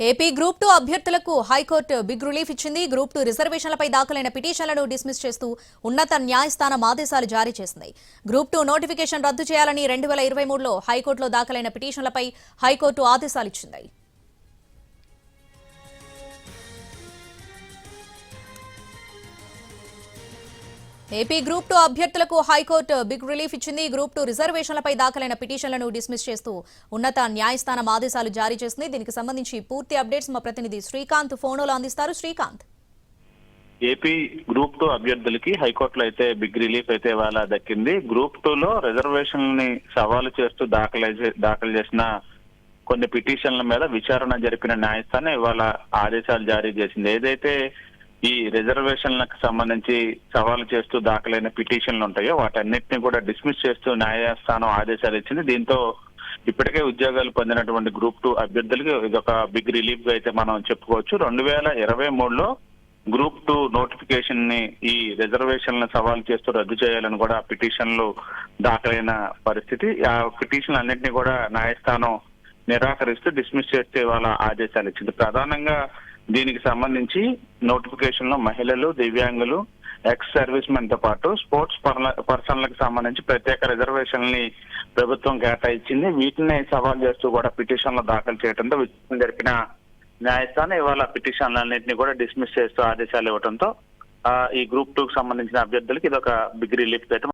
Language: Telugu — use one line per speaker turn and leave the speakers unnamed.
ఏపీ గ్రూప్ 2 అభ్యర్థులకు హైకోర్టు బిగ్ రిలీఫ్ ఇచ్చింది. గ్రూప్ 2 రిజర్వేషన్లపై దాఖలైన పిటిషన్లను డిస్మిస్ చేస్తూ ఉన్నత న్యాయస్థానం ఆదేశాలు జారీ చేసింది. గ్రూప్ 2 నోటిఫికేషన్ రద్దు చేయాలని 2023లో హైకోర్టులో దాఖలైన పిటిషన్లపై హైకోర్టు ఆదేశాలిచ్చింది. ఏపీ గ్రూప్ 2 అభ్యర్థులకు హైకోర్టు బిగ్ రిలీఫ్ ఇచ్చింది. గ్రూప్ 2 రిజర్వేషన్లపై దాఖలైన పిటిషన్లను డిస్మిస్ చేస్తూ ఉన్నత న్యాయస్థానం ఆదేశాలు జారీ చేసింది. దీనికి సంబంధించి పూర్తి అప్డేట్స్ మా ప్రతినిధి శ్రీకాంత్ ఫోన్లో అందిస్తారు. శ్రీకాంత్,
ఏపీ గ్రూప్ 2 అభ్యర్థులకి హైకోర్టులో అయితే బిగ్ రిలీఫ్ అయితే ఇవాళ దక్కింది. గ్రూప్ 2లో రిజర్వేషన్ ని సవాలు చేస్తూ దాఖలు చేసిన కొన్ని పిటిషన్ల మీద విచారణ జరిపిన న్యాయస్థానం ఇవాళ ఆదేశాలు జారీ చేసింది. ఏదైతే ఈ రిజర్వేషన్లకు సంబంధించి సవాలు చేస్తూ దాఖలైన పిటిషన్లు ఉంటాయో వాటన్నిటిని కూడా డిస్మిస్ చేస్తూ న్యాయస్థానం ఆదేశాలు ఇచ్చింది. దీంతో ఇప్పటికే ఉద్యోగాలు పొందినటువంటి గ్రూప్ 2 అభ్యర్థులకి ఇదొక బిగ్ రిలీఫ్ గా అయితే మనం చెప్పుకోవచ్చు. 2023లో గ్రూప్ 2 నోటిఫికేషన్ ని ఈ రిజర్వేషన్లను సవాల్ చేస్తూ రద్దు చేయాలని కూడా పిటిషన్లు దాఖలైన పరిస్థితి. ఆ పిటిషన్ అన్నింటినీ కూడా న్యాయస్థానం నిరాకరిస్తూ డిస్మిస్ చేస్తే ఇవాళ ఆదేశాలు ఇచ్చింది. ప్రధానంగా దీనికి సంబంధించి నోటిఫికేషన్ లో మహిళలు, దివ్యాంగులు, ఎక్స్ సర్వీస్ మెన్ తో పాటు స్పోర్ట్స్ పర్సన్లకు సంబంధించి ప్రత్యేక రిజర్వేషన్లని ప్రభుత్వం కేటాయించింది. వీటిని సవాల్ చేస్తూ కూడా పిటిషన్లు దాఖలు చేయడంతో విచారణ జరిపిన న్యాయస్థానం ఇవాళ పిటిషన్లన్నింటినీ కూడా డిస్మిస్ చేస్తూ ఆదేశాలు ఇవ్వడంతో ఈ గ్రూప్ 2కు సంబంధించిన అభ్యర్థులకి ఇది ఒక బిగ్ రిలీఫ్ అయితే